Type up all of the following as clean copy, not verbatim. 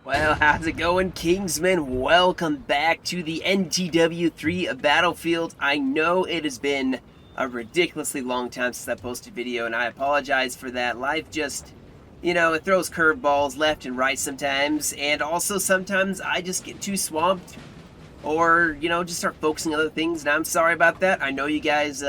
Well, how's it going, Kingsmen? Welcome back to the NTW3 Battlefield. I know it has been a ridiculously long time since I posted a video, and I apologize for that. Life just, it throws curveballs left and right sometimes, and also sometimes I just get too swamped or, just start focusing on other things, and I'm sorry about that. I know you guys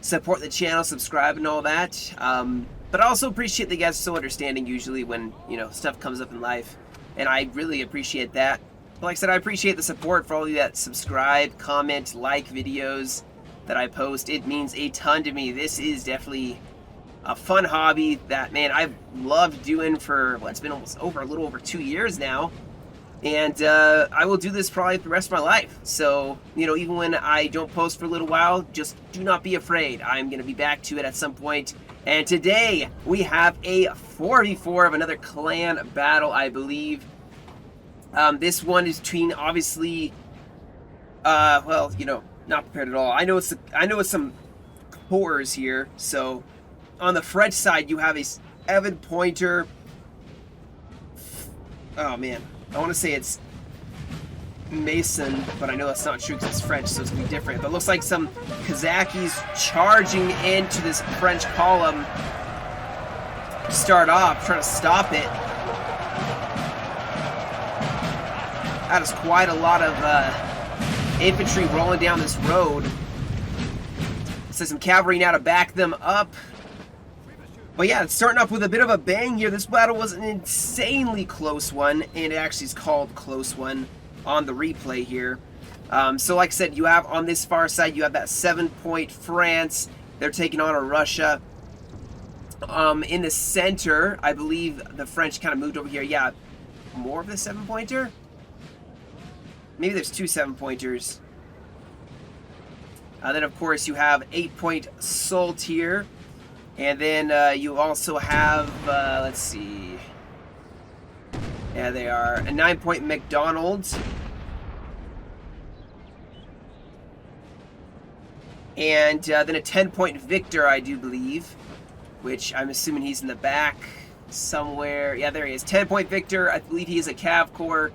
support the channel, subscribe, and all that, but I also appreciate that you guys are so understanding usually when, stuff comes up in life. And I really appreciate that. Like I said, I appreciate the support for all of you that subscribe, comment, like videos that I post. It means a ton to me. This is definitely a fun hobby that, man, I've loved doing for, it's been almost a little over 2 years now. And I will do this probably the rest of my life. So, even when I don't post for a little while, just do not be afraid. I'm going to be back to it at some point. And today, we have a 4v4 of another clan battle, I believe. This one is between, obviously, not prepared at all. I know it's some cores here. So, on the French side, you have a 7-pointer. Oh, man. I want to say it's Mason, but I know that's not true because it's French, so it's going to be different. But it looks like some Kazakhis charging into this French column to start off, trying to stop it. That is quite a lot of infantry rolling down this road. So some cavalry now to back them up. But yeah, it's starting off with a bit of a bang here. This battle was an insanely close one, and it actually is called close one on the replay here. So like I said, you have on this far side, you have that 7-point France. They're taking on a Russia. In the center, I believe the French kind of moved over here. Yeah, more of the 7-pointer? Maybe there's 2 7-pointers. Then, of course, you have 8-point Salt here. And then you also have, let's see. Yeah, they are. A 9-point McDonald's. And then a 10-point Victor, I do believe. Which I'm assuming he's in the back somewhere. Yeah, there he is. 10-point Victor. I believe he is a Cav Corps.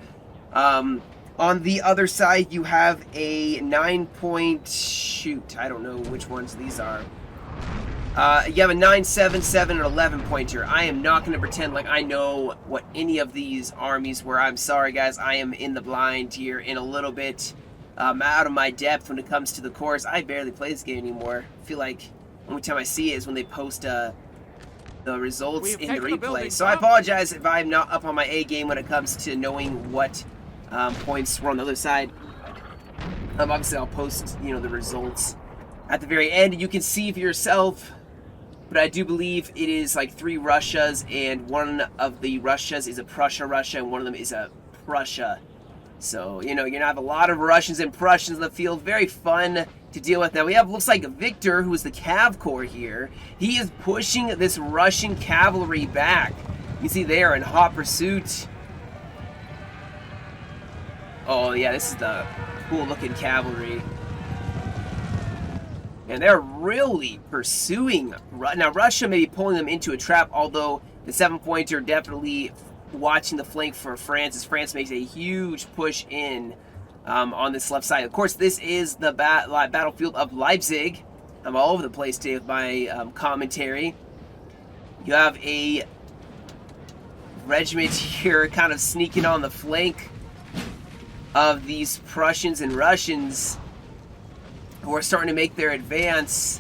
On the other side, you have a 9-point... Shoot, I don't know which ones these are. You have a 9-7-7 and 11-pointer. I am not going to pretend like I know what any of these armies were. I'm sorry, guys. I am in the blind here in a little bit out of my depth when it comes to the course. I barely play this game anymore. I feel like the only time I see it is when they post the results in the replay. So I apologize if I'm not up on my A game when it comes to knowing what points were on the other side. Obviously, I'll post the results at the very end. You can see for yourself. But I do believe it is like 3 Russias, and one of the Russias is a Prussia, and one of them is a Prussia. So, you're going to have a lot of Russians and Prussians in the field. Very fun to deal with. Now, we have, looks like Victor, who is the Cav Corps here. He is pushing this Russian cavalry back. You see they are in hot pursuit. Oh, yeah, this is the cool-looking cavalry. And they're really pursuing. Now, Russia may be pulling them into a trap, although the 7-pointer definitely watching the flank for France, as France makes a huge push in on this left side. Of course, this is the battlefield of Leipzig. I'm all over the place today with my commentary. You have a regiment here kind of sneaking on the flank of these Prussians and Russians, who are starting to make their advance.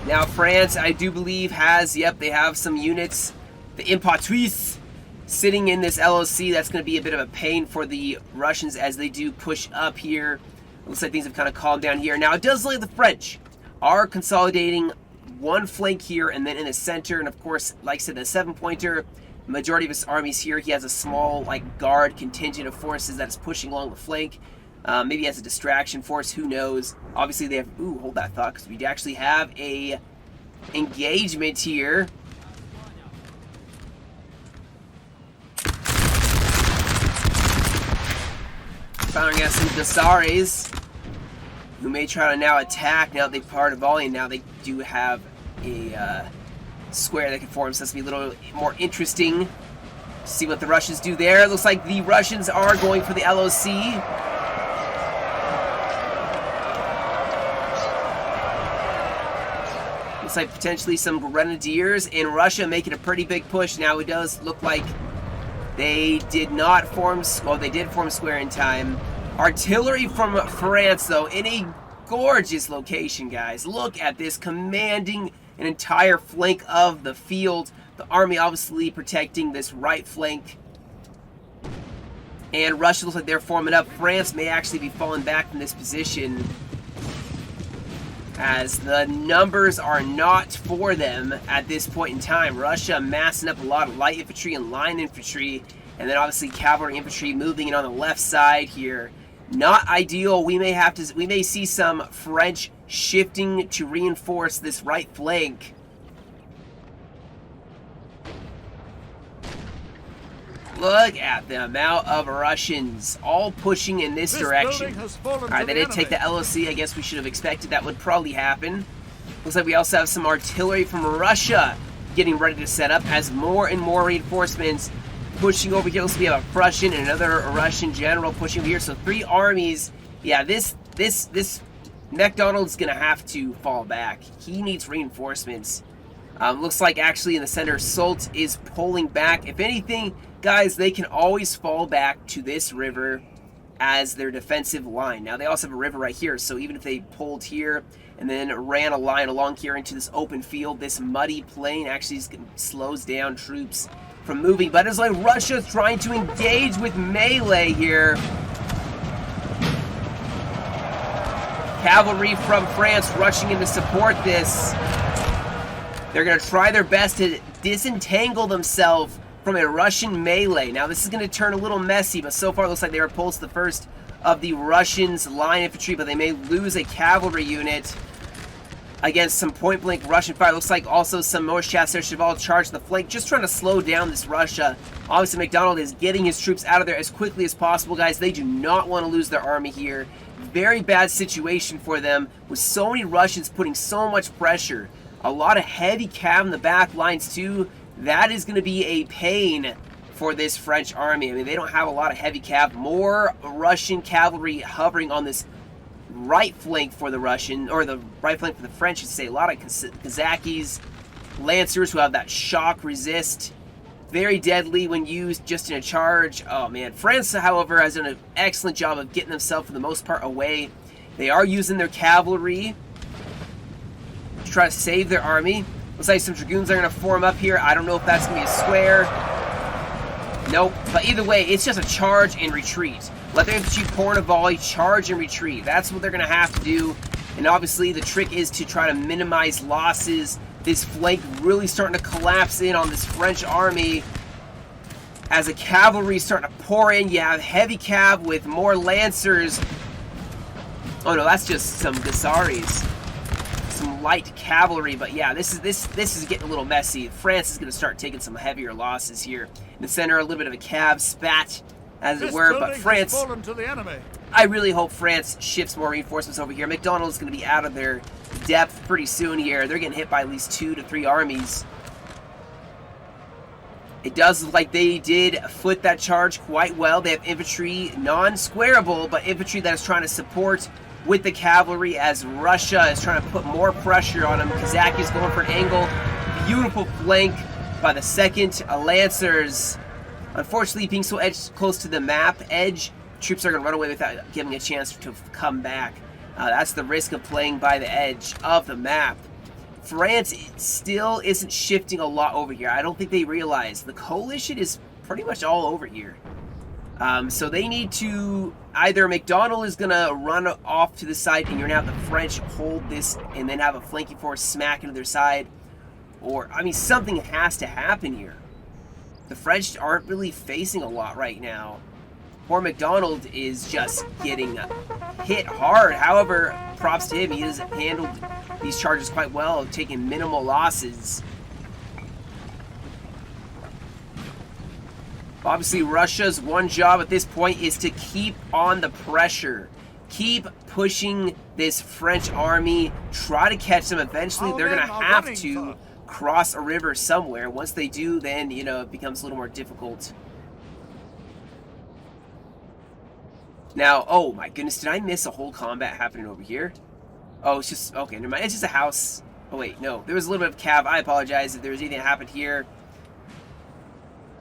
Now France, I do believe, has, they have some units. The Impatuis sitting in this LOC. That's going to be a bit of a pain for the Russians as they do push up here. Looks like things have kind of calmed down here. Now, it does look like the French are consolidating one flank here and then in the center. And, of course, like I said, the 7-pointer, majority of his armies here. He has a small, guard contingent of forces that is pushing along the flank. Maybe as a distraction force, who knows? Obviously, they have... Ooh, hold that thought, because we actually have a engagement here. Firing at some Dassaris, who may try to now attack. Now they've parted volley, and now they do have a square that can form, so that's going to be a little more interesting. See what the Russians do there. Looks like the Russians are going for the LOC. Looks like potentially some Grenadiers in Russia making a pretty big push. Now it does look like they did not form, well, they did form square in time. Artillery from France, though, in a gorgeous location, guys. Look at this, commanding an entire flank of the field. The army obviously protecting this right flank. And Russia looks like they're forming up. France may actually be falling back from this position, as the numbers are not for them at this point in time. Russia massing up a lot of light infantry and line infantry, and then obviously cavalry infantry moving in on the left side here. Not ideal. We may see some French shifting to reinforce this right flank. Look at the amount of Russians all pushing in this direction. Alright, they did take the LOC. I guess we should have expected that would probably happen. Looks like we also have some artillery from Russia getting ready to set up as more and more reinforcements pushing over here. Looks like we have a Prussian and another Russian general pushing over here. So 3 armies. Yeah, this MacDonald's gonna have to fall back. He needs reinforcements. Looks like actually in the center, Soult is pulling back. If anything, guys, they can always fall back to this river as their defensive line. Now, they also have a river right here, so even if they pulled here and then ran a line along here into this open field, this muddy plain actually slows down troops from moving. But it's like Russia's trying to engage with melee here. Cavalry from France rushing in to support this. They're going to try their best to disentangle themselves from a Russian melee. Now, this is going to turn a little messy, but so far it looks like they repulsed the first of the Russians' line infantry, but they may lose a cavalry unit against some point-blank Russian fire. Looks like also some more chasseurs cheval charged the flank, just trying to slow down this Russia. Obviously, MacDonald is getting his troops out of there as quickly as possible, guys. They do not want to lose their army here. Very bad situation for them, with so many Russians putting so much pressure. A lot of heavy cav in the back lines, too. That is going to be a pain for this French army. I mean, they don't have a lot of heavy cav. More Russian cavalry hovering on this right flank for the Russian, or the right flank for the French, I should say. A lot of Kazakis, Lancers who have that shock resist. Very deadly when used just in a charge. Oh, man. France, however, has done an excellent job of getting themselves, for the most part, away. They are using their cavalry to try to save their army. Looks like some Dragoons are going to form up here. I don't know if that's going to be a square. Nope. But either way, it's just a charge and retreat. Let their infantry pour in a volley, charge and retreat. That's what they're going to have to do. And obviously, the trick is to try to minimize losses. This flank really starting to collapse in on this French army. As the cavalry is starting to pour in, you have heavy cav with more Lancers. Oh no, that's just some Gussaris. Some light cavalry, but yeah, this is getting a little messy. France is going to start taking some heavier losses here. In the center, a little bit of a cav spat, as it were, but France, I really hope France shifts more reinforcements over here. MacDonald is going to be out of their depth pretty soon here. They're getting hit by at least 2 to 3 armies. It does look like they did foot that charge quite well. They have infantry, non-squareable, but infantry that is trying to support with the cavalry as Russia is trying to put more pressure on them. Kazaki is going for an angle. Beautiful flank by the 2nd Lancers. Unfortunately, being so close to the map edge, troops are going to run away without giving a chance to come back. That's the risk of playing by the edge of the map. France still isn't shifting a lot over here. I don't think they realize the coalition is pretty much all over here. So they need to, either MacDonald is going to run off to the side and you're going to have the French hold this and then have a flanking force smack into their side. Or, I mean, something has to happen here. The French aren't really facing a lot right now. Poor MacDonald is just getting hit hard. However, props to him. He has handled these charges quite well, taking minimal losses. Obviously, Russia's one job at this point is to keep on the pressure. Keep pushing this French army. Try to catch them. Eventually, they're going to have to cross a river somewhere. Once they do, then, you know, it becomes a little more difficult. Now, oh my goodness, did I miss a whole combat happening over here? Oh, it's just, okay, never mind. It's just a house. Oh wait, no, there was a little bit of cav. I apologize if there was anything that happened here.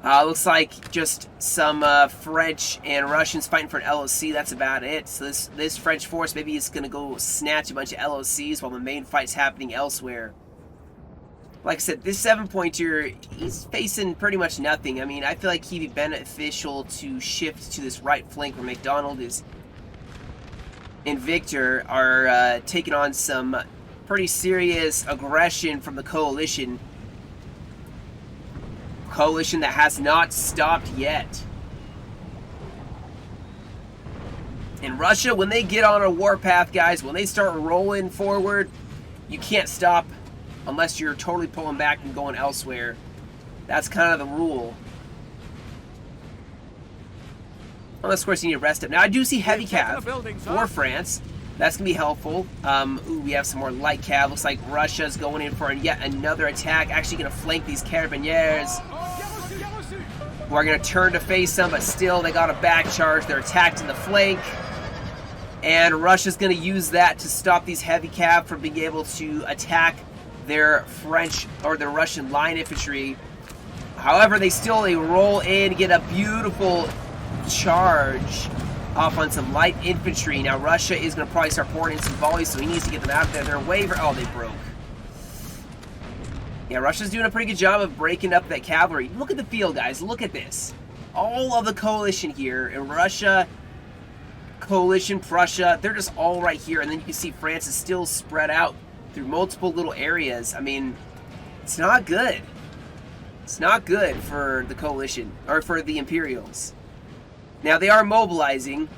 Looks like just some French and Russians fighting for an LOC. That's about it. So this French force maybe is going to go snatch a bunch of LOCs while the main fight's happening elsewhere. Like I said, this 7-pointer, he's facing pretty much nothing. I mean, I feel like he'd be beneficial to shift to this right flank where McDonald is and Victor are taking on some pretty serious aggression from the coalition. Coalition that has not stopped yet. And Russia, when they get on a warpath, guys, when they start rolling forward, you can't stop unless you're totally pulling back and going elsewhere. That's kind of the rule. Unless, of course, you need to rest up. Now, I do see heavy cav for France. That's going to be helpful. Ooh, we have some more light cav. Looks like Russia's going in for yet another attack. Actually going to flank these carabiniers. We're going to turn to face them, but still, they got a back charge. They're attacked in the flank. And Russia's going to use that to stop these heavy cav from being able to attack their French or their Russian line infantry. However, they roll in, get a beautiful charge off on some light infantry. Now, Russia is going to probably start pouring in some volleys, so he needs to get them out of there. They're waver. Oh, they broke. Yeah, Russia's doing a pretty good job of breaking up that cavalry. Look at the field, guys. Look at this. All of the coalition here in Russia, coalition, Prussia, they're just all right here. And then you can see France is still spread out through multiple little areas. I mean, it's not good. It's not good for the coalition, or for the Imperials. Now, they are mobilizing.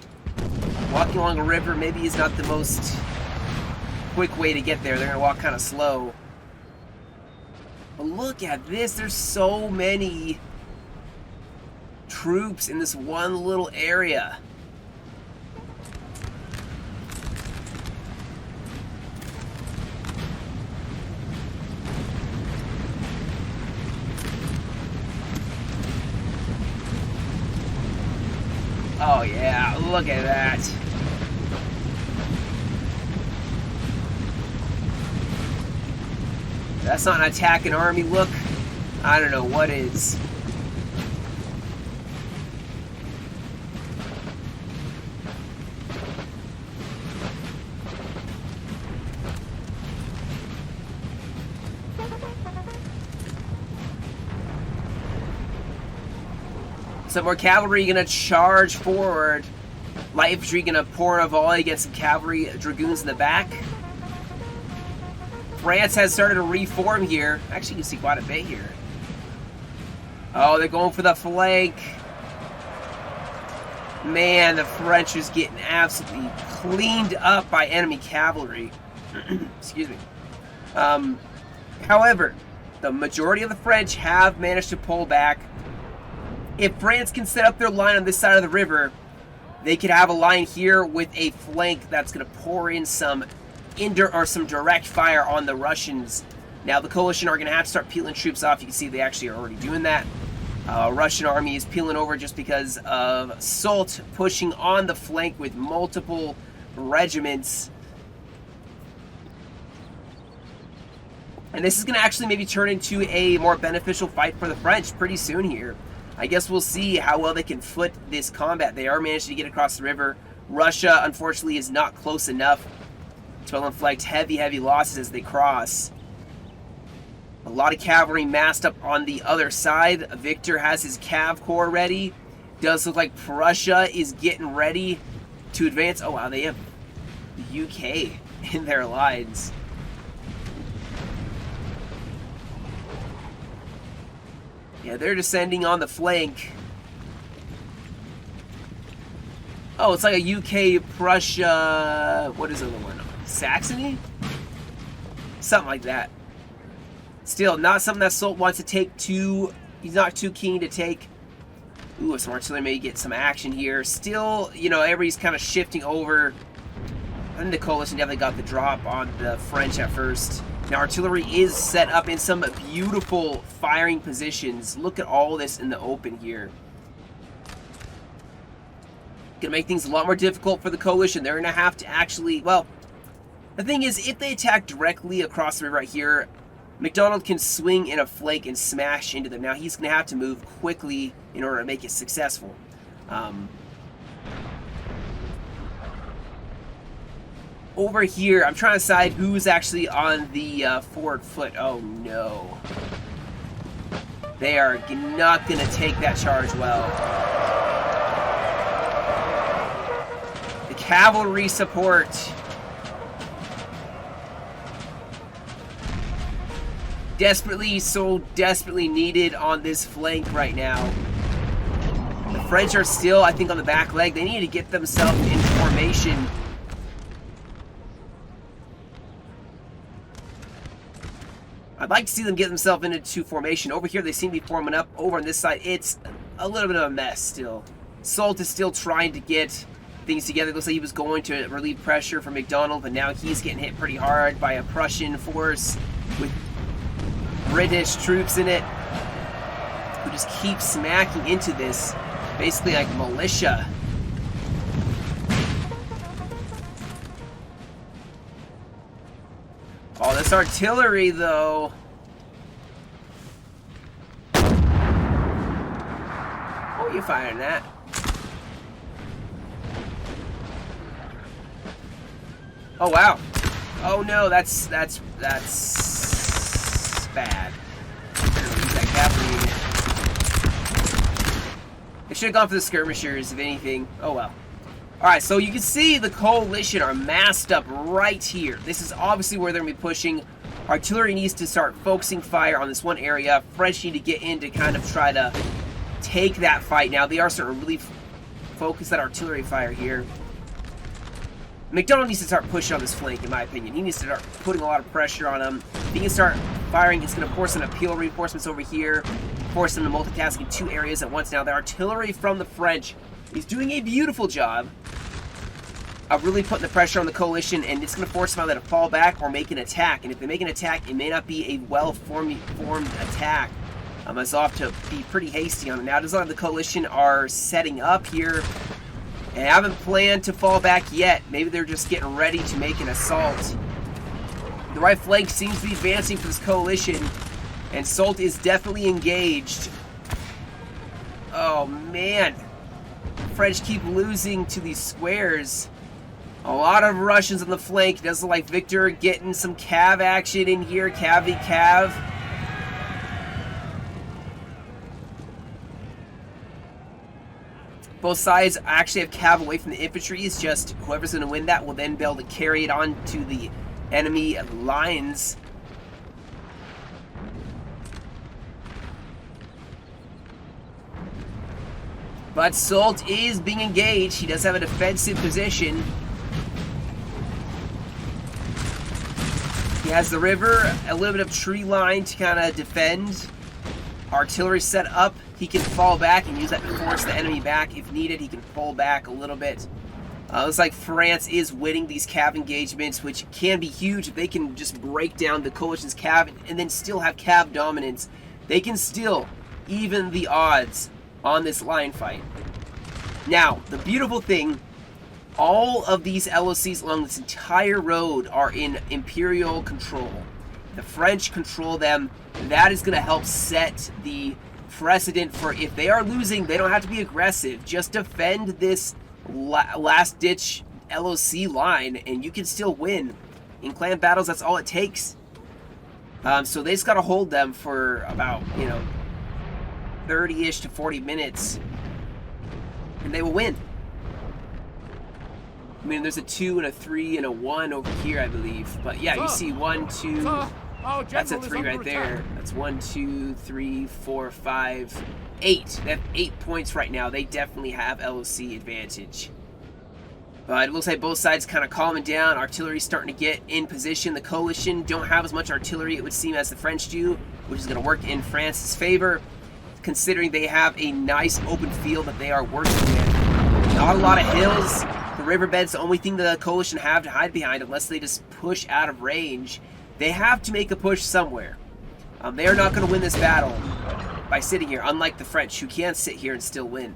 Walking along a river maybe is not the most quick way to get there. They're going to walk kind of slow. But look at this. There's so many troops in this one little area. Oh yeah, look at that. That's not an attacking army. Look, I don't know what is. Some more cavalry gonna charge forward. Light infantry gonna pour in a volley against some cavalry dragoons in the back. France has started to reform here. Actually, you can see quite a bit here. Oh, they're going for the flank. Man, the French is getting absolutely cleaned up by enemy cavalry. Excuse me. However, the majority of the French have managed to pull back. If France can set up their line on this side of the river, they could have a line here with a flank that's going to pour in some direct fire on the Russians. Now, the coalition are going to have to start peeling troops off. You can see they actually are already doing that. Russian army is peeling over just because of Soult pushing on the flank with multiple regiments. And this is going to actually maybe turn into a more beneficial fight for the French pretty soon here. I guess we'll see how well they can foot this combat. They are managing to get across the river. Russia, unfortunately, is not close enough to inflict heavy losses as they cross. A lot of cavalry massed up on the other side. Victor has his cav corps ready. Does look like Prussia is getting ready to advance. Oh, wow, they have the UK in their lines. Yeah, they're descending on the flank. Oh, it's like a UK, Prussia, what is the other one? Saxony? Something like that. Still, not something that Soult wants to take too, he's not too keen to take. Ooh, some artillery may get some action here. Still, you know, everybody's kind of shifting over. I think the coalition definitely got the drop on the French at first. Now, artillery is set up in some beautiful firing positions. Look at all this in the open here. Gonna make things a lot more difficult for the coalition. They're gonna have to actually, well, the thing is, if they attack directly across the river right here, MacDonald can swing in a flank and smash into them. Now, he's gonna have to move quickly in order to make it successful. Over here, I'm trying to decide who's actually on the forward foot. Oh, no. They are not going to take that charge well. The cavalry support. So desperately needed on this flank right now. The French are still, I think, on the back leg. They need to get themselves in formation. I'd like to see them get themselves into formation. Over here, they seem to be forming up. Over on this side, it's a little bit of a mess still. Soult is still trying to get things together. It looks like he was going to relieve pressure from MacDonald, but now he's getting hit pretty hard by a Prussian force with British troops in it, who just keep smacking into this, basically like militia. Oh, this artillery, though. Oh, you firing that? Oh, wow. Oh, no, that's bad. Use that cavalry. They should have gone for the skirmishers, if anything. Oh, well. Alright, so you can see the coalition are massed up right here. This is obviously where they're going to be pushing. Artillery needs to start focusing fire on this one area. French need to get in to kind of try to take that fight. Now, they are starting to really focus that artillery fire here. MacDonald needs to start pushing on this flank, in my opinion. He needs to start putting a lot of pressure on him. If he can start firing, it's going to force an appeal reinforcements over here, force them to multitask in 2 areas at once. Now, the artillery from the French is doing a beautiful job of really putting the pressure on the coalition, and it's going to force them either to fall back or make an attack. And if they make an attack, it may not be a well-formed attack. It's off to be pretty hasty on it. Now, it does look like the coalition are setting up here and haven't planned to fall back yet. Maybe they're just getting ready to make an assault. The right flank seems to be advancing for this coalition, and Soult is definitely engaged. Oh, man. French keep losing to these squares. A lot of Russians on the flank. It does look like Victor getting some cav action in here. Cav v cav. Both sides actually have cav away from the infantry. It's just whoever's going to win that will then be able to carry it on to the enemy lines. But Soult is being engaged. He does have a defensive position. He has the river, a little bit of tree line to kind of defend. Artillery set up. He can fall back and use that to force the enemy back. If needed, he can pull back a little bit. Looks like France is winning these cav engagements, which can be huge if they can just break down the coalition's cav and then still have cav dominance. They can still even the odds on this line fight. Now, the beautiful thing, all of these LOCs along this entire road are in Imperial control. The French control them. That is going to help set the precedent for if they are losing, they don't have to be aggressive. Just defend this last-ditch LOC line, and you can still win. In clan battles, that's all it takes. So they just got to hold them for about, 30-ish to 40 minutes, and they will win. I mean, there's a 2 and a 3 and a 1 over here, I believe. But yeah, you see 1, 2. That's a 3 right there. That's 1, 2, 3, 4, 5, 8. They have 8 points right now. They definitely have LOC advantage. But it looks like both sides kind of calming down. Artillery's starting to get in position. The coalition don't have as much artillery, it would seem, as the French do, which is going to work in France's favor, considering they have a nice open field that they are working with. Not a lot of hills. The riverbed's the only thing the coalition have to hide behind unless they just push out of range. They have to make a push somewhere. They are not going to win this battle by sitting here, unlike the French, who can sit here and still win.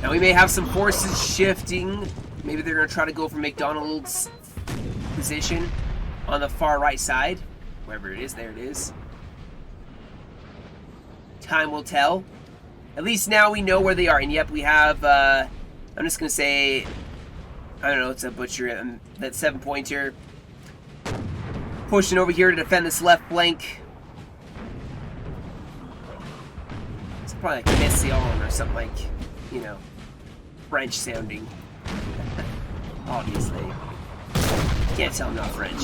Now we may have some forces shifting. Maybe they're going to try to go for McDonald's position on the far right side. Wherever it is, there it is. Time will tell. At least now we know where they are. And yep, we have, I'm just going to say, I don't know, it's a butcher, that 7-pointer. Pushing over here to defend this left flank. It's probably like Mission or something like, you know, French sounding. Obviously. Can't tell I'm not French.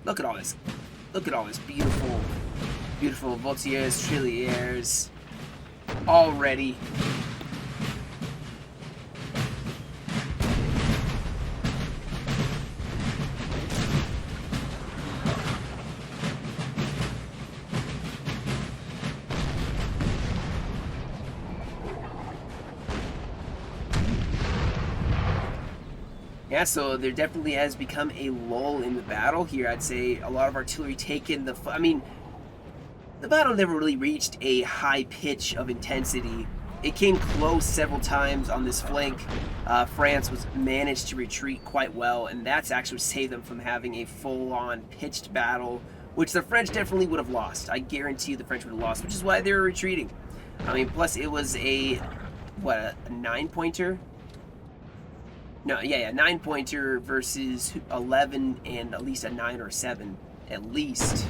Look at all this. Look at all this beautiful, beautiful Voltiers, Trilliers. All ready. Yeah, so there definitely has become a lull in the battle here. I'd say a lot of artillery taken. I mean, the battle never really reached a high pitch of intensity. It came close several times on this flank. France was managed to retreat quite well, and that's actually saved them from having a full-on pitched battle, which the French definitely would have lost. I guarantee you the French would have lost, which is why they were retreating. I mean, plus it was a 9-pointer? No, yeah, 9-pointer versus 11 and at least a 9 or 7, at least.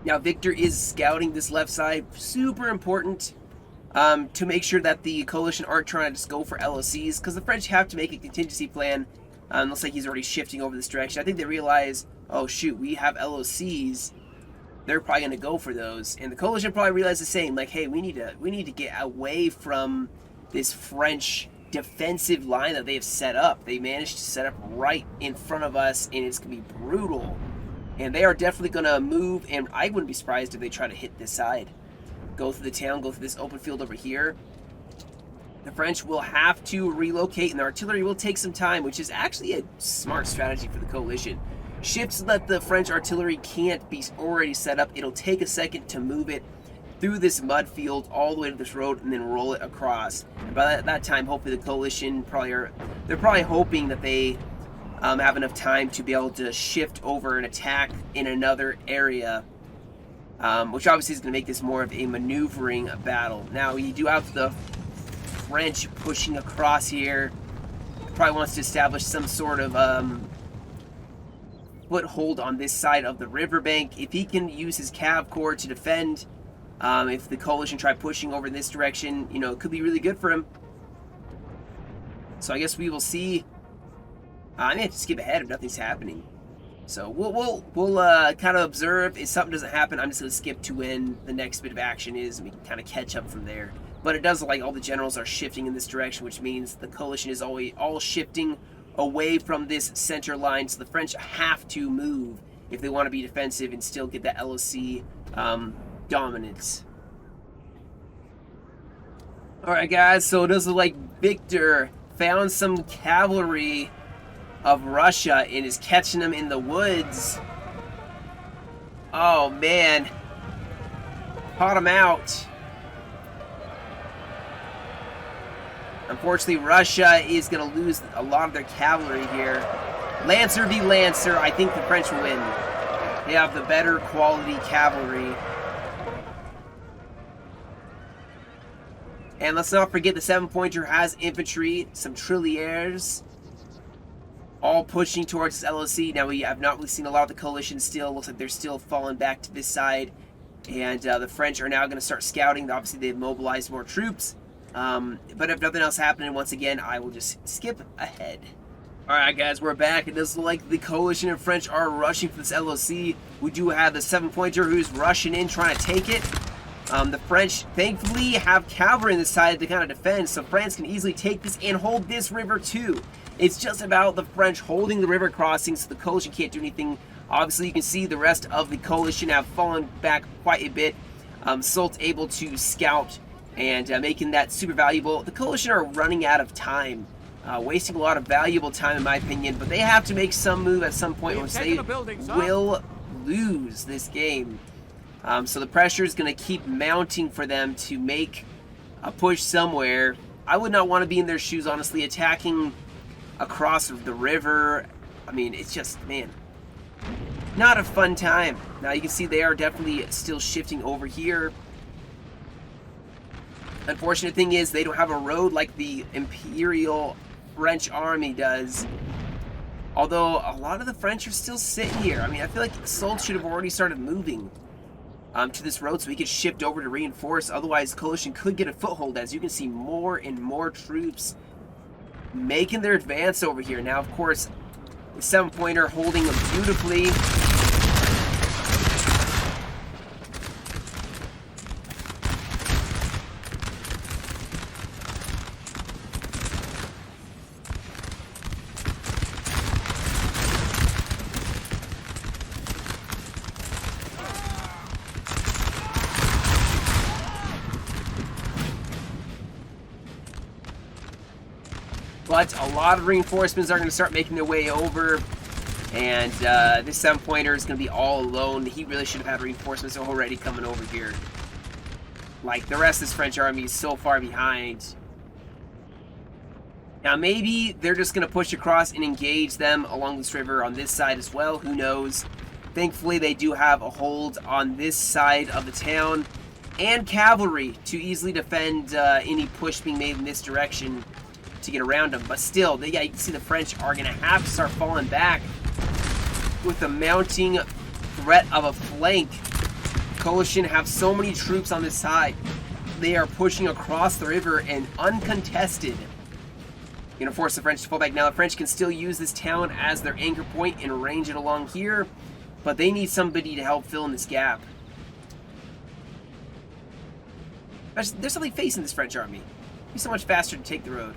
Now, Victor is scouting this left side. Super important to make sure that the coalition aren't trying to just go for LOCs, because the French have to make a contingency plan. Looks like he's already shifting over this direction. I think they realize, oh shoot, we have LOCs. They're probably going to go for those, and the coalition probably realized the same. Like, hey, we need to get away from this French defensive line that they have set up. They managed to set up right in front of us, and it's going to be brutal. And they are definitely going to move, and I wouldn't be surprised if they try to hit this side, go through the town, go through this open field over here. The French will have to relocate, and the artillery will take some time, which is actually a smart strategy for the coalition. Shift so that the French artillery can't be already set up. It'll take a second to move it through this mud field all the way to this road and then roll it across. And by that time, hopefully the coalition they're probably hoping that they have enough time to be able to shift over and attack in another area, which obviously is going to make this more of a maneuvering battle. Now, you do have the French pushing across here. Probably wants to establish some sort of foothold on this side of the riverbank. If he can use his cav corps to defend, if the coalition try pushing over in this direction, you know, it could be really good for him. So I guess we will see. I may have to skip ahead if nothing's happening. So we'll kind of observe. If something doesn't happen, I'm just going to skip to when the next bit of action is, and we can kind of catch up from there. But it does look like all the generals are shifting in this direction, which means the coalition is all shifting away from this center line, so the French have to move if they want to be defensive and still get that LOC dominance. Alright guys, so it does look like Victor found some cavalry of Russia and is catching them in the woods. Oh man, caught him out. Unfortunately, Russia is going to lose a lot of their cavalry here. Lancer v. Lancer, I think the French will win. They have the better quality cavalry. And let's not forget the 7-pointer has infantry, some Trilliers, all pushing towards this LOC. Now, we have not really seen a lot of the coalition still. Looks like they're still falling back to this side. And the French are now going to start scouting. Obviously, they've mobilized more troops. But if nothing else happening, once again, I will just skip ahead. Alright guys, we're back. It does look like the coalition and French are rushing for this LOC. We do have the 7-pointer who's rushing in, trying to take it. The French, thankfully, have cavalry on this side to kind of defend, so France can easily take this and hold this river too. It's just about the French holding the river crossing, so the coalition can't do anything. Obviously, you can see the rest of the coalition have fallen back quite a bit. Soult able to scout and making that super valuable. The Coalition are running out of time, wasting a lot of valuable time in my opinion, but they have to make some move at some point or they will lose this game. So the pressure is going to keep mounting for them to make a push somewhere. I would not want to be in their shoes, honestly, attacking across the river. I mean, it's just, man, not a fun time. Now you can see they are definitely still shifting over here. Unfortunate thing is they don't have a road like the Imperial French army does. Although a lot of the French are still sitting here. I mean, I feel like Soult should have already started moving to this road so we could shift over to reinforce. Otherwise, the Coalition could get a foothold. As you can see, more and more troops making their advance over here. Now, of course, the 7-pointer holding them beautifully. But a lot of reinforcements are going to start making their way over. And this 7-pointer is going to be all alone. He really should have had reinforcements already coming over here. Like, the rest of this French army is so far behind. Now, maybe they're just going to push across and engage them along this river on this side as well. Who knows? Thankfully, they do have a hold on this side of the town. And cavalry to easily defend any push being made in this direction to get around them. But still, yeah, you can see the French are going to have to start falling back with the mounting threat of a flank. Coalition have so many troops on this side. They are pushing across the river and uncontested. Going to force the French to fall back. Now the French can still use this town as their anchor point and range it along here, but they need somebody to help fill in this gap. There's something facing this French army. It'd be so much faster to take the road.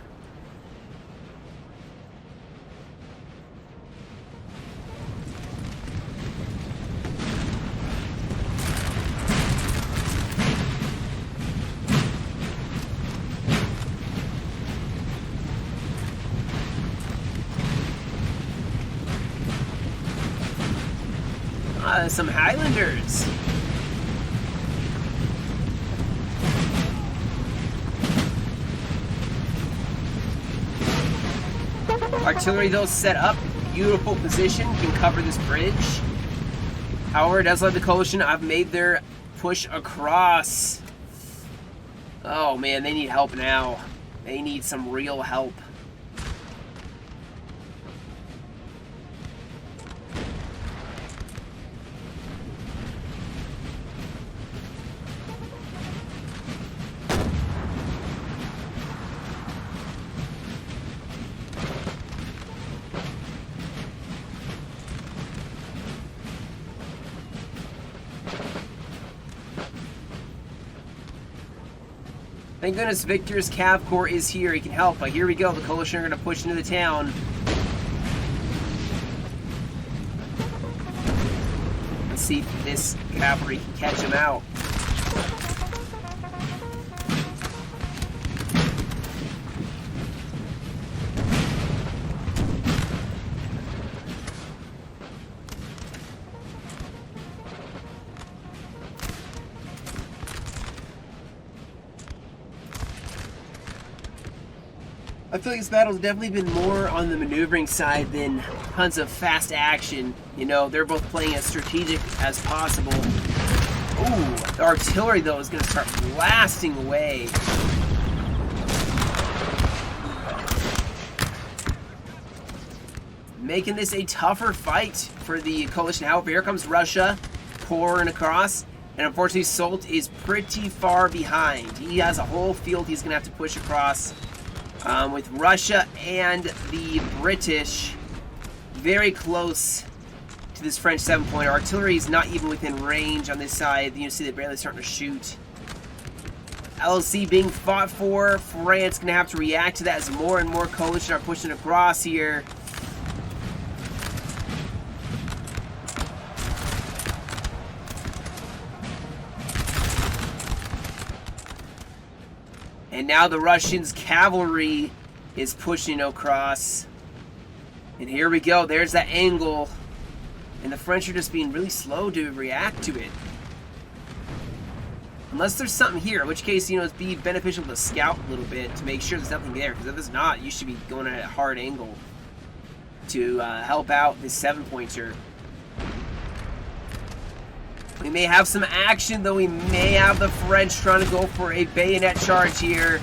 Some Highlanders. Artillery, though, set up. Beautiful position. Can cover this bridge. However, it does let the Coalition have made their push across. Oh, man, they need help now. They need some real help. Thank goodness Victor's Cav Corps is here. He can help. But here we go. The Coalition are going to push into the town. Let's see if this cavalry can catch him out. I feel like this battle's definitely been more on the maneuvering side than tons of fast action. You know, they're both playing as strategic as possible. Ooh, the artillery, though, is going to start blasting away. Making this a tougher fight for the Coalition. However, here comes Russia pouring across. And unfortunately, Soult is pretty far behind. He has a whole field he's going to have to push across. With Russia and the British very close to this French 7-pointer. Artillery is not even within range on this side. You can see they're barely starting to shoot. LLC being fought for. France going to have to react to that as more and more Coalition are pushing across here. And now the Russians' cavalry is pushing across. And here we go. There's that angle. And the French are just being really slow to react to it. Unless there's something here, in which case, you know, it'd be beneficial to scout a little bit to make sure there's nothing there. Because if there's not, you should be going at a hard angle to help out this 7-pointer. We may have some action, though. We may have the French trying to go for a bayonet charge here.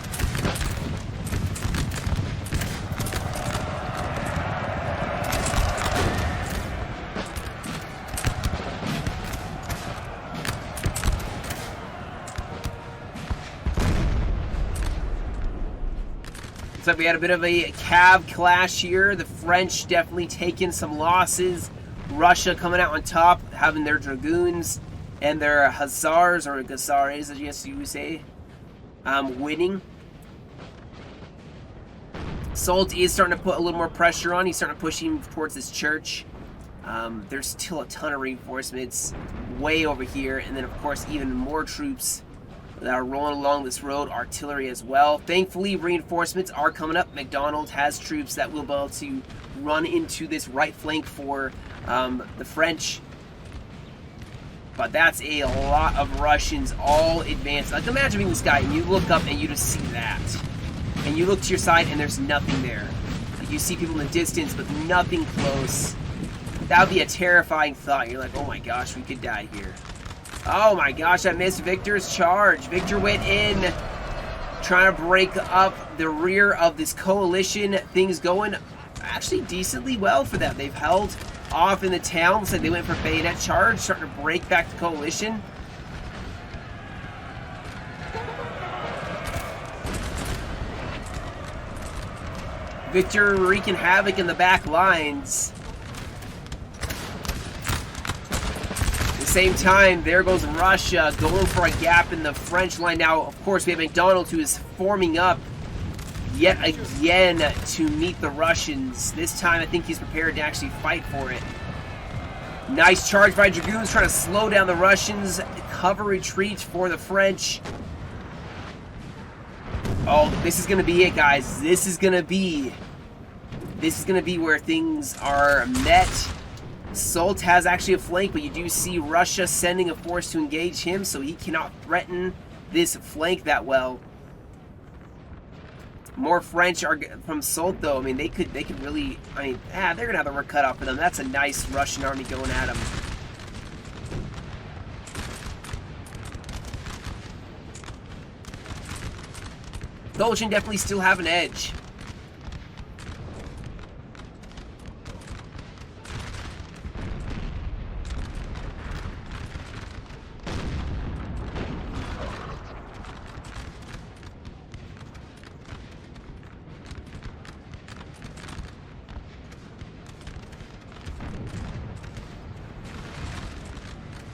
Looks like we had a bit of a cav clash here. The French definitely taking some losses. Russia coming out on top, having their dragoons and their hussars, or guisards, I guess you would say, winning. Soult is starting to put a little more pressure on. He's starting to push him towards this church. There's still a ton of reinforcements way over here, and then of course even more troops that are rolling along this road, artillery as well. Thankfully, reinforcements are coming up. McDonald has troops that will be able to run into this right flank for the French. But that's a lot of Russians all advanced. Like, imagine being this guy and you look up and you just see that. And you look to your side and there's nothing there. Like, you see people in the distance but nothing close. That would be a terrifying thought. You're like, oh my gosh, we could die here. Oh my gosh, I missed Victor's charge. Victor went in, trying to break up the rear of this coalition. Things going actually decently well for them. They've held off in the town. Looks like they went for bayonet charge, starting to break back the coalition. Victor wreaking havoc in the back lines. Same time, there goes Russia going for a gap in the French line. Now, of course, we have McDonald who is forming up yet again to meet the Russians. This time, I think he's prepared to actually fight for it. Nice charge by Dragoons, trying to slow down the Russians. Cover retreat for the French. Oh, this is going to be it, guys. This is going to be where things are met. Soult has actually a flank, but you do see Russia sending a force to engage him, so he cannot threaten this flank that well. More French are from Soult, though. I mean, they could really. I mean, they're gonna have the work cut out for them. That's a nice Russian army going at them. Dolchin definitely still have an edge.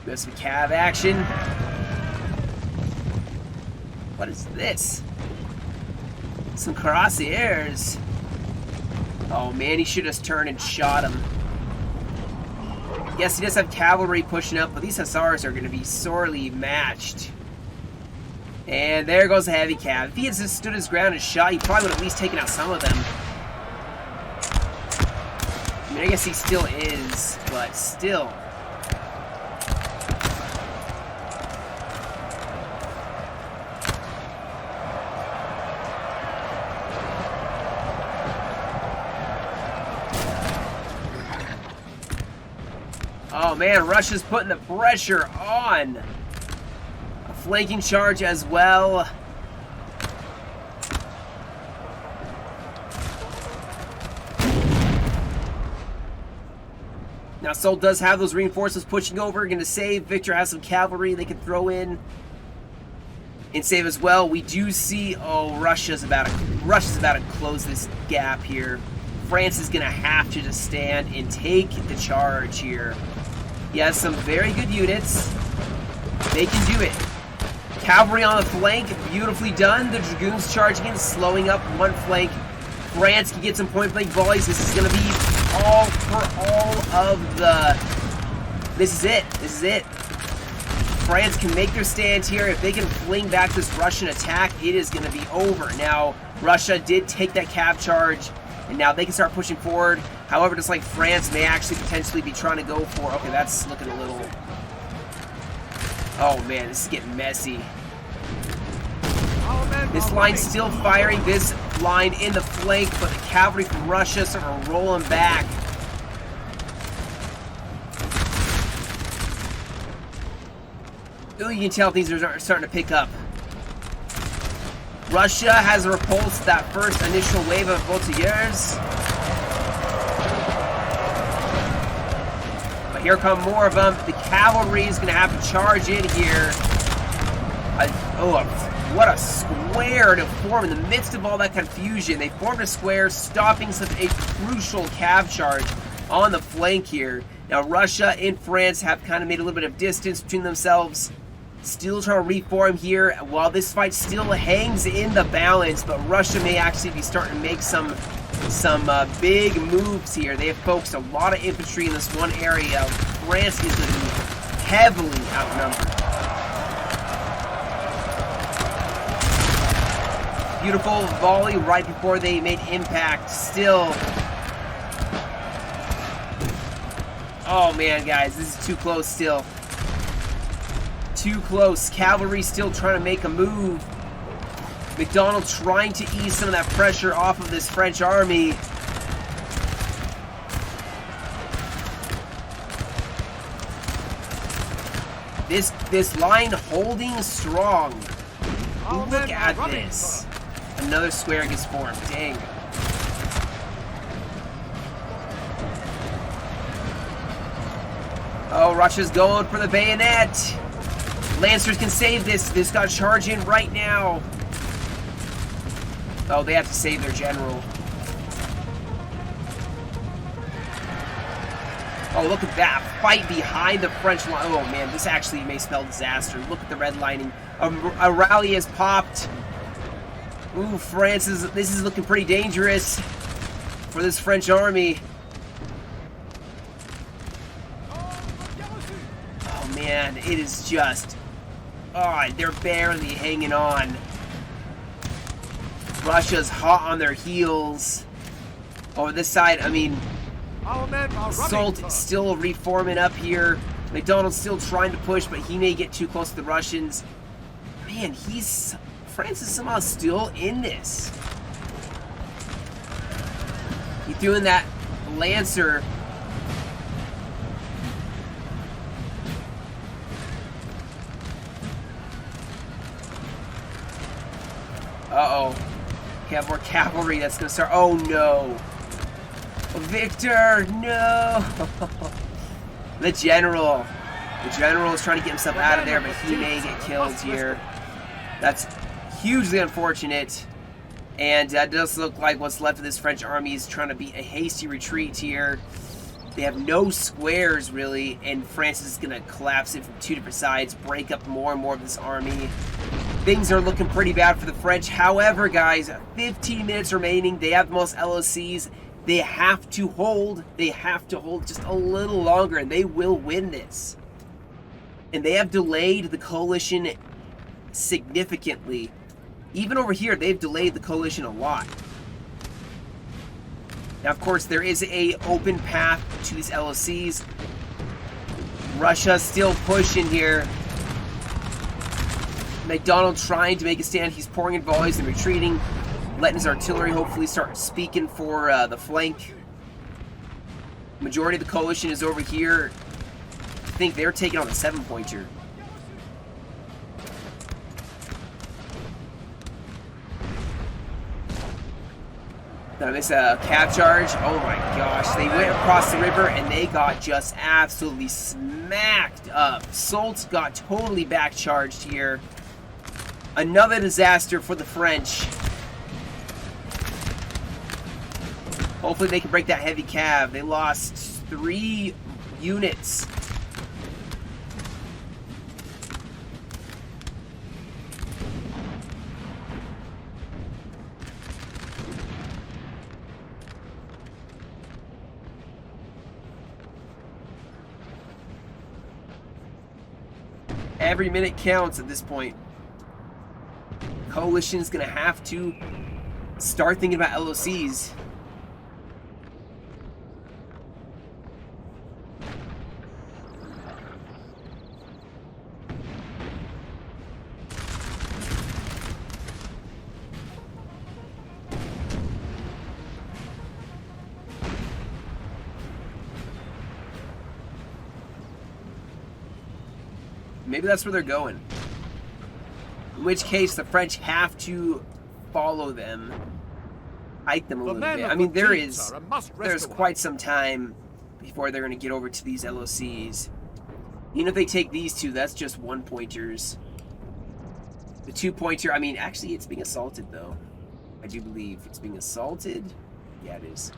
There's some cav action. What is this? Some cuirassiers. Oh man, he should have turned and shot him. Yes, he does have cavalry pushing up, but these hussars are going to be sorely matched. And there goes the heavy cav. If he had just stood his ground and shot, he probably would have at least taken out some of them. I mean, I guess he still is, but still. Oh man, Russia's putting the pressure on. A flanking charge as well. Now Soult does have those reinforcements pushing over, going to save. Victor has some cavalry they can throw in and save as well. We do see, oh, Russia's about to close this gap here. France is going to have to just stand and take the charge here. He has some very good units. They can do it. Cavalry on the flank, beautifully done. The Dragoons charging in, slowing up one flank. France can get some point-blank volleys. This is going to be all for all of the... This is it. This is it. France can make their stand here. If they can fling back this Russian attack, it is going to be over. Now, Russia did take that cav charge, and now they can start pushing forward. However, just like France may actually potentially be trying to go for... Okay, that's looking a little... Oh, man, this is getting messy. This line's still firing. This line in the flank, but the cavalry from Russia sort of rolling back. Ooh, you can tell things are starting to pick up. Russia has repulsed that first initial wave of voltigeurs. But here come more of them. The cavalry is going to have to charge in here. What a square to form in the midst of all that confusion. They formed a square, stopping such a crucial cav charge on the flank here. Now, Russia and France have kind of made a little bit of distance between themselves. Still trying to reform here while this fight still hangs in the balance, but Russia may actually be starting to make some big moves here. They have focused a lot of infantry in this one area. France is going to be heavily outnumbered. Beautiful volley right before they made impact. Still. Oh man, guys, this is too close still. Too close. Cavalry still trying to make a move. MacDonald trying to ease some of that pressure off of this French army. This line holding strong. Look at this. Another square gets formed. Dang. Oh, Russia's going for the bayonet. Lancers can save this. This got to charge in right now. Oh, they have to save their general. Oh, look at that. Fight behind the French line. Oh, man, this actually may spell disaster. Look at the redlining. A rally has popped. Ooh, this is looking pretty dangerous for this French army. Oh, man, it is just... Oh, they're barely hanging on. Russia's hot on their heels. Over this side, I mean... Soult still reforming up here. MacDonald's still trying to push, but he may get too close to the Russians. Man, France is somehow still in this. He threw in that Lancer. Uh-oh. We have more cavalry that's going to start. Oh, no. Victor, no. The general is trying to get himself out of there, but he may get killed here. That's hugely unfortunate. And that does look like what's left of this French army is trying to beat a hasty retreat here. They have no squares, really, and France is going to collapse it from two different sides, break up more and more of this army. Things are looking pretty bad for the French. However, guys, 15 minutes remaining. They have the most LOCs. They have to hold. They have to hold just a little longer, and they will win this. And they have delayed the coalition significantly. Even over here, they've delayed the coalition a lot. Now, of course, there is a open path to these LOCs. Russia's still pushing here. MacDonald trying to make a stand. He's pouring in volleys and retreating. Letting his artillery hopefully start speaking for the flank. Majority of the coalition is over here. I think they're taking on the 7-pointer. Now this cav charge. Oh my gosh. They went across the river and they got just absolutely smacked up. Soult got totally back charged here. Another disaster for the French. Hopefully they can break that heavy cav. They lost 3 units. Every minute counts at this point. Coalition's gonna have to start thinking about LOCs. Maybe that's where they're going. In which case, the French have to follow them, hike them a little bit. I mean, there's quite some time before they're going to get over to these LOCs. Even if they take these two, that's just 1-pointers. The 2-pointer, I mean, actually, it's being assaulted, though. I do believe it's being assaulted. Yeah, it is.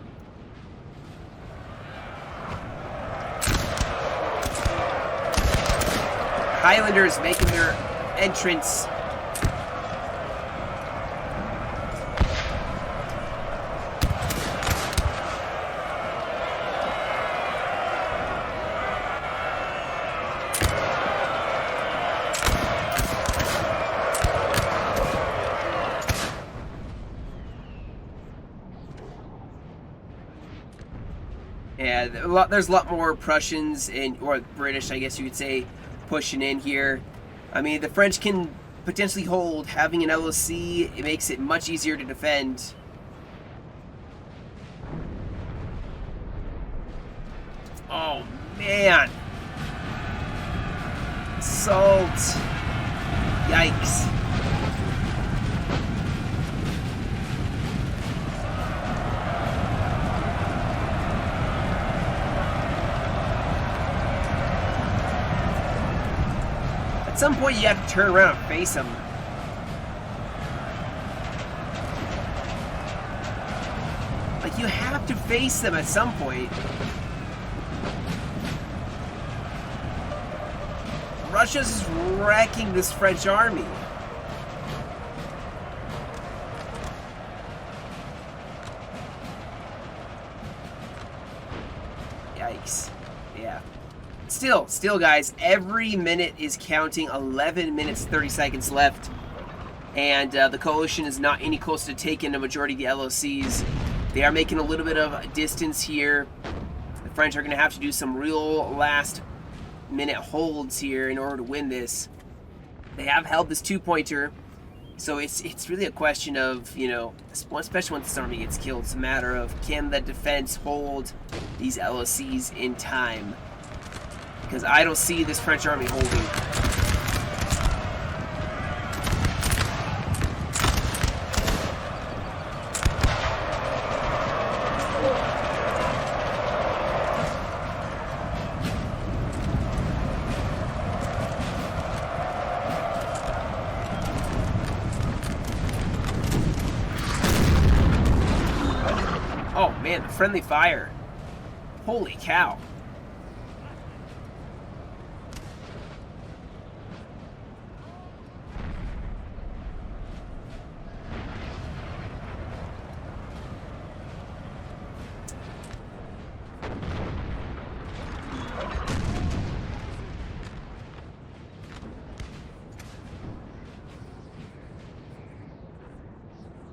Highlanders making their entrance. Yeah, there's a lot more Prussians or British, I guess you could say, pushing in here. I mean, the French can potentially hold. Having an LOC, it makes it much easier to defend. Oh, man. Salt. Yikes. At some point, you have to turn around and face them. Like, you have to face them at some point. Russia's wrecking this French army. Yikes. Yeah. Still, guys, every minute is counting. 11 minutes, 30 seconds left. And the coalition is not any closer to taking a majority of the LOCs. They are making a little bit of distance here. The French are going to have to do some real last-minute holds here in order to win this. They have held this 2-pointer. So it's really a question of, you know, especially once this army gets killed, it's a matter of can the defense hold these LOCs in time? Because I don't see this French army holding. Oh man, the friendly fire. Holy cow.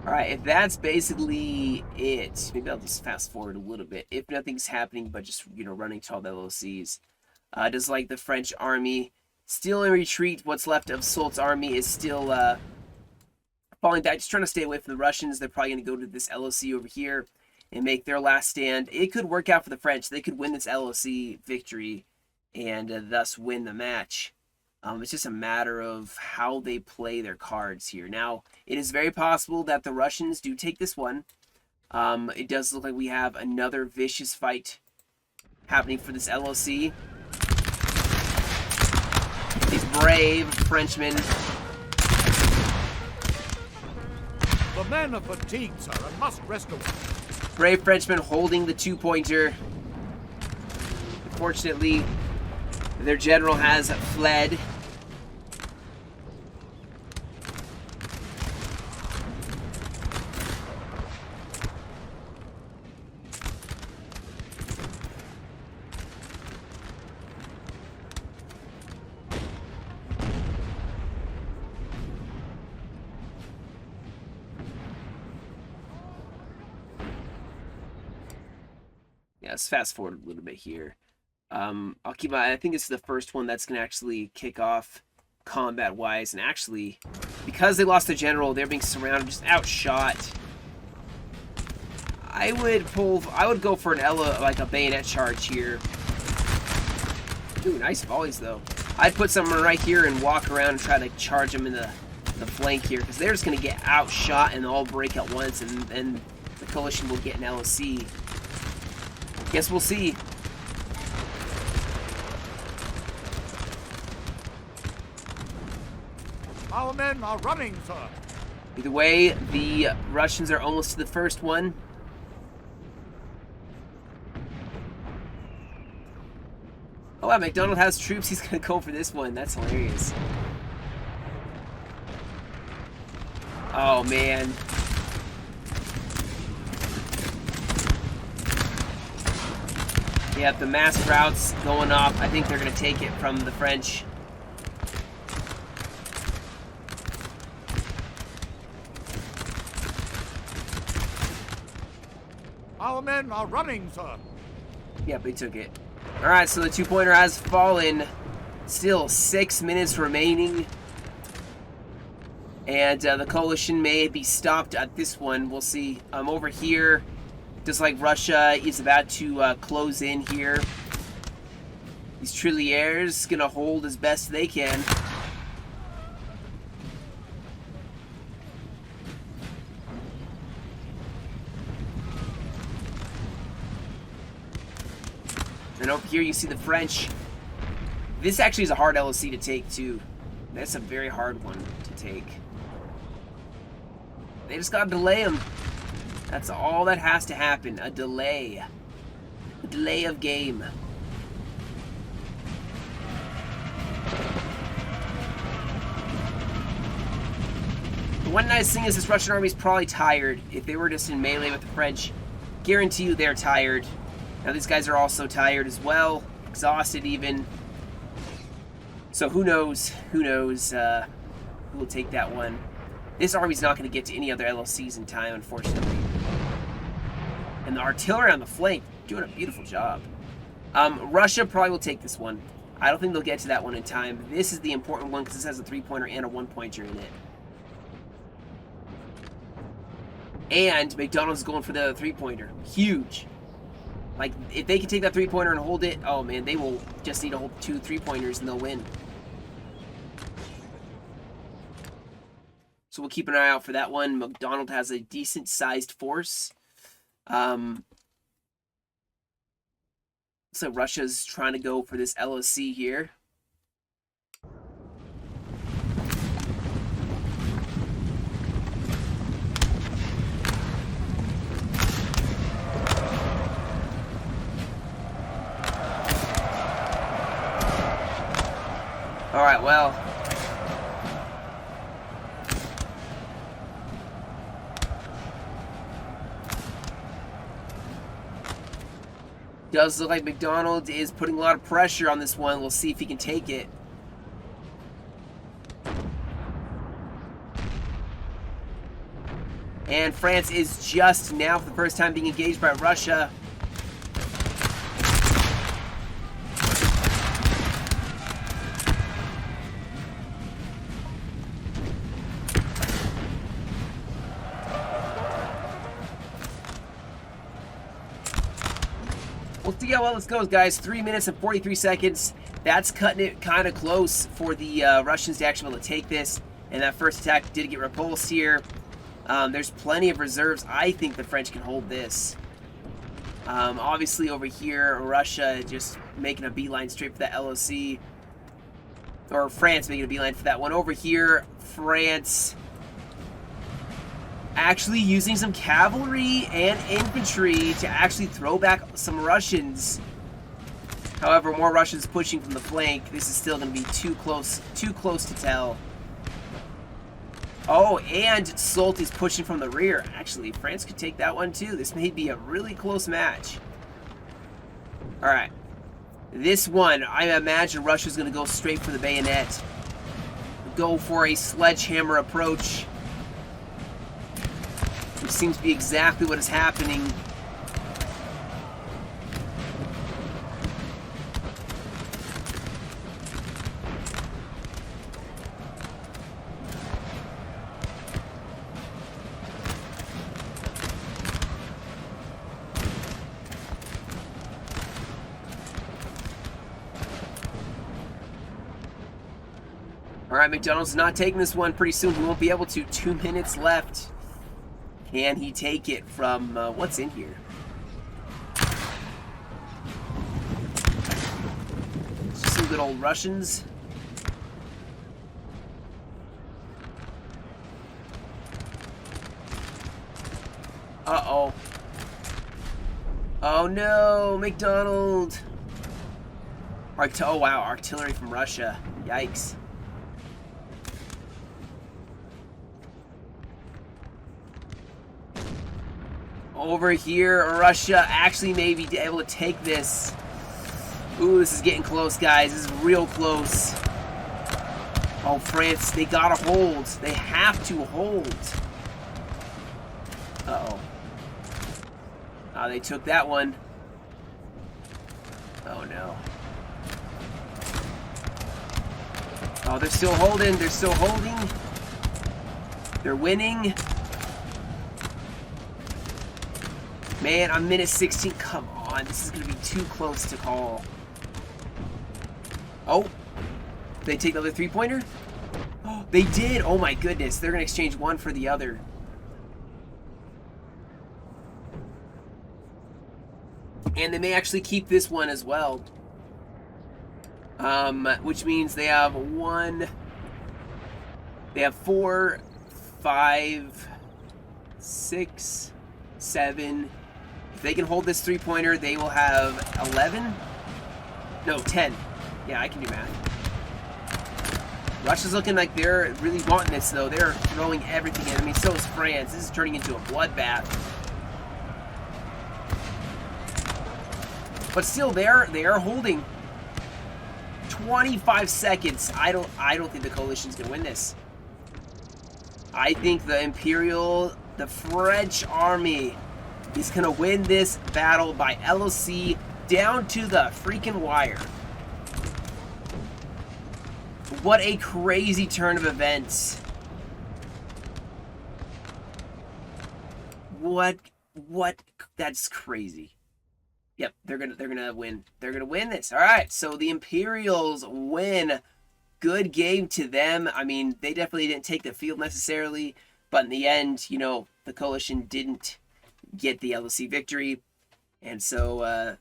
Alright, if that's basically it, maybe I'll just fast forward a little bit. If nothing's happening but just, you know, running to all the LOCs. Just like the French army, still in retreat. What's left of Soult's army is still falling back. Just trying to stay away from the Russians. They're probably going to go to this LOC over here and make their last stand. It could work out for the French. They could win this LOC victory and thus win the match. It's just a matter of how they play their cards here. Now, it is very possible that the Russians do take this one. It does look like we have another vicious fight happening for this LOC. These brave Frenchmen. The men are fatigued, sir, and must rest away. Brave Frenchmen holding the 2-pointer. Unfortunately, their general has fled. Yeah, let's fast forward a little bit here. I'll keep my, I think this is the first one that's going to actually kick off combat-wise. And actually, because they lost the general, they're being surrounded, just outshot. I would go for an like a bayonet charge here. Ooh, nice volleys, though. I'd put someone right here and walk around and try to charge them in the flank here, because they're just going to get outshot and all break at once, and the coalition will get an LOC. Guess we'll see. Our men are running, sir. Either way, the Russians are almost to the first one. Oh wow, McDonald has troops. He's gonna go for this one. That's hilarious. Oh man. Yeah, the mass routes going off. I think they're gonna take it from the French. Our men are running, sir. Yep, they took it. Alright, so the two-pointer has fallen. Still 6 minutes remaining. And the coalition may be stopped at this one. We'll see. Over here, just like Russia is about to close in here. These Trilliers gonna hold as best they can. And over here you see the French. This actually is a hard LOC to take too. That's a very hard one to take. They just gotta delay them. That's all that has to happen. A delay. A delay of game. The one nice thing is this Russian army is probably tired. If they were just in melee with the French, guarantee you they're tired. Now these guys are also tired as well, exhausted even. So who knows? Who knows who will take that one? This army's not going to get to any other LLCs in time, unfortunately. And the artillery on the flank doing a beautiful job. Russia probably will take this one. I don't think they'll get to that one in time. This is the important one because this has a 3-pointer and a 1-pointer in it. And McDonald's going for the 3-pointer. Huge. Like, if they can take that 3-pointer and hold it, oh man, they will just need to hold 2 3-pointers and they'll win. So we'll keep an eye out for that one. McDonald has a decent-sized force. So Russia's trying to go for this LOC here. All right, well. Does look like McDonald is putting a lot of pressure on this one. We'll see if he can take it. And France is just now, for the first time, being engaged by Russia. We'll see how well this goes, guys. 3 minutes and 43 seconds. That's cutting it kind of close for the Russians to actually be able to take this. And that first attack did get repulsed here. There's plenty of reserves. I think the French can hold this. Obviously, over here, Russia just making a beeline straight for that LOC. Or France making a beeline for that one. Over here, France actually using some cavalry and infantry to actually throw back some Russians. However, more Russians pushing from the flank. This is still going to be too close to tell. Oh, and Soult is pushing from the rear. Actually, France could take that one too. This may be a really close match. All right. This one, I imagine Russia's going to go straight for the bayonet. Go for a sledgehammer approach. Which seems to be exactly what is happening. All right, McDonald's not taking this one. Pretty soon he won't be able to. 2 minutes left. Can he take it from what's in here? Just some good old Russians. Uh-oh. Oh no, McDonald. Oh wow, artillery from Russia. Yikes. Over here, Russia actually may be able to take this. Ooh, this is getting close, guys. This is real close. Oh, France, they gotta hold. They have to hold. Uh-oh. Oh, they took that one. Oh, no. Oh, they're still holding. They're still holding. They're winning. Man, I'm minute 16. Come on. This is going to be too close to call. Oh. They take the other three-pointer? Oh, they did. Oh, my goodness. They're going to exchange one for the other. And they may actually keep this one as well. Which means they have one... They have 4, 5, 6, 7... If they can hold this three-pointer, they will have 11? No, 10. Yeah, I can do math. Russia's looking like they're really wanting this, though. They're throwing everything in. I mean, so is France. This is turning into a bloodbath. But still, they are holding. 25 seconds. I don't think the coalition's gonna win this. I think the French army is gonna win this battle by LOC down to the freaking wire. What a crazy turn of events. What? That's crazy. Yep, they're gonna win. They're gonna win this. All right, so the Imperials win. Good game to them. I mean, they definitely didn't take the field necessarily, but in the end, you know, the coalition didn't get the LOC victory, and so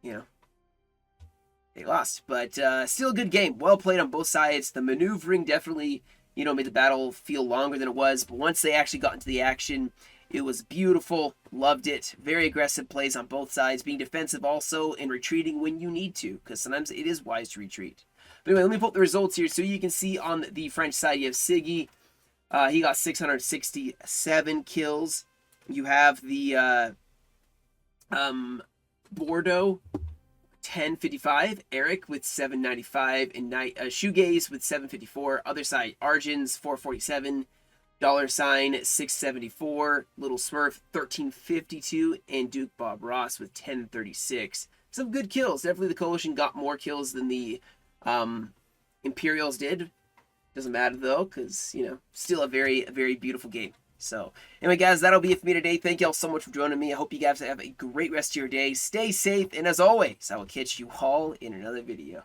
you know, they lost. But still a good game. Well played on both sides. The maneuvering definitely, you know, made the battle feel longer than it was, but once they actually got into the action, it was beautiful. Loved it. Very aggressive plays on both sides. Being defensive also and retreating when you need to, because sometimes it is wise to retreat. But anyway, let me pull up the results here. So you can see on the French side, you have Siggy. He got 667 kills. You have the Bordeaux, 1055. Eric with 795. And Shoegaze with 754. Other side, Arjun's 447. $sign 674, Little Smurf 1352, and Duke Bob Ross with 1036. Some good kills. Definitely the coalition got more kills than the Imperials did. Doesn't matter though, because you know, still a very beautiful game. So anyway, guys, that'll be it for me today. Thank you all so much for joining me. I hope you guys have a great rest of your day. Stay safe, and as always, I will catch you all in another video.